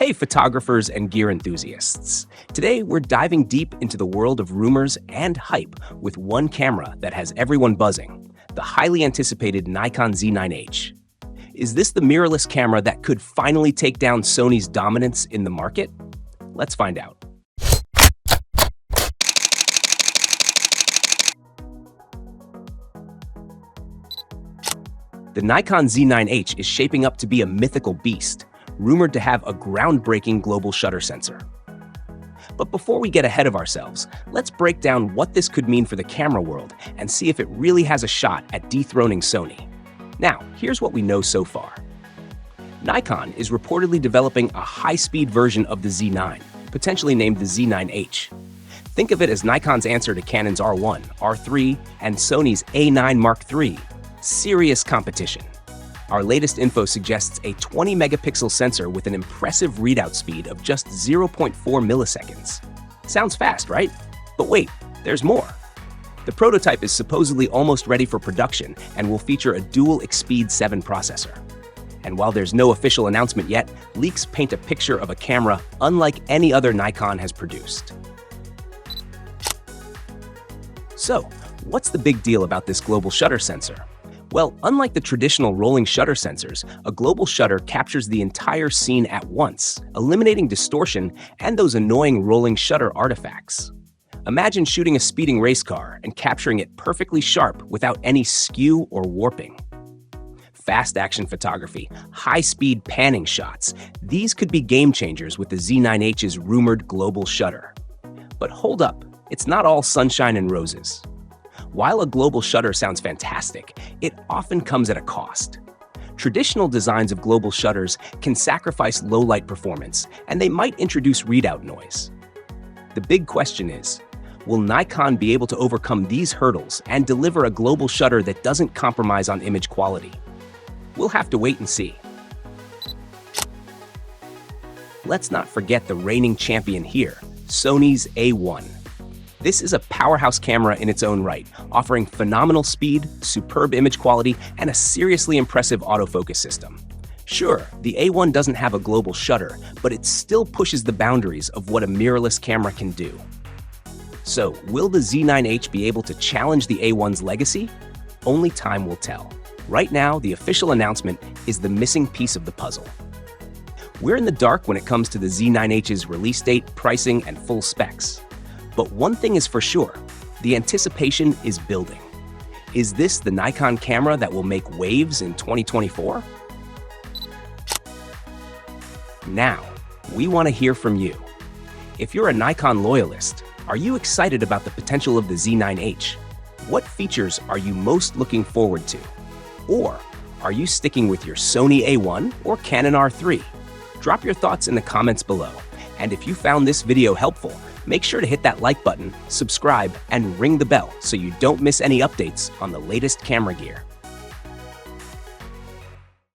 Hey, photographers and gear enthusiasts. Today, we're diving deep into the world of rumors and hype with one camera that has everyone buzzing, the highly anticipated Nikon Z9H. Is this the mirrorless camera that could finally take down Sony's dominance in the market? Let's find out. The Nikon Z9H is shaping up to be a mythical beast, rumored to have a groundbreaking global shutter sensor. But before we get ahead of ourselves, let's break down what this could mean for the camera world and see if it really has a shot at dethroning Sony. Now, here's what we know so far. Nikon is reportedly developing a high-speed version of the Z9, potentially named the Z9H. Think of it as Nikon's answer to Canon's R1, R3, and Sony's A1 Mark II. Serious competition. Our latest info suggests a 20-megapixel sensor with an impressive readout speed of just 0.4 milliseconds. Sounds fast, right? But wait, there's more. The prototype is supposedly almost ready for production and will feature a dual Expeed 7 processor. And while there's no official announcement yet, leaks paint a picture of a camera unlike any other Nikon has produced. So, what's the big deal about this global shutter sensor? Well, unlike the traditional rolling shutter sensors, a global shutter captures the entire scene at once, eliminating distortion and those annoying rolling shutter artifacts. Imagine shooting a speeding race car and capturing it perfectly sharp without any skew or warping. Fast action photography, high-speed panning shots, these could be game changers with the Z9H's rumored global shutter. But hold up, it's not all sunshine and roses. While a global shutter sounds fantastic, it often comes at a cost. Traditional designs of global shutters can sacrifice low-light performance, and they might introduce readout noise. The big question is, will Nikon be able to overcome these hurdles and deliver a global shutter that doesn't compromise on image quality? We'll have to wait and see. Let's not forget the reigning champion here, Sony's A1. This is a powerhouse camera in its own right, offering phenomenal speed, superb image quality, and a seriously impressive autofocus system. Sure, the A1 doesn't have a global shutter, but it still pushes the boundaries of what a mirrorless camera can do. So, will the Z9H be able to challenge the A1's legacy? Only time will tell. Right now, the official announcement is the missing piece of the puzzle. We're in the dark when it comes to the Z9H's release date, pricing, and full specs. But one thing is for sure, the anticipation is building. Is this the Nikon camera that will make waves in 2024? Now, we want to hear from you. If you're a Nikon loyalist, are you excited about the potential of the Z9H? What features are you most looking forward to? Or are you sticking with your Sony A1 or Canon R3? Drop your thoughts in the comments below. And if you found this video helpful, make sure to hit that like button, subscribe, and ring the bell so you don't miss any updates on the latest camera gear.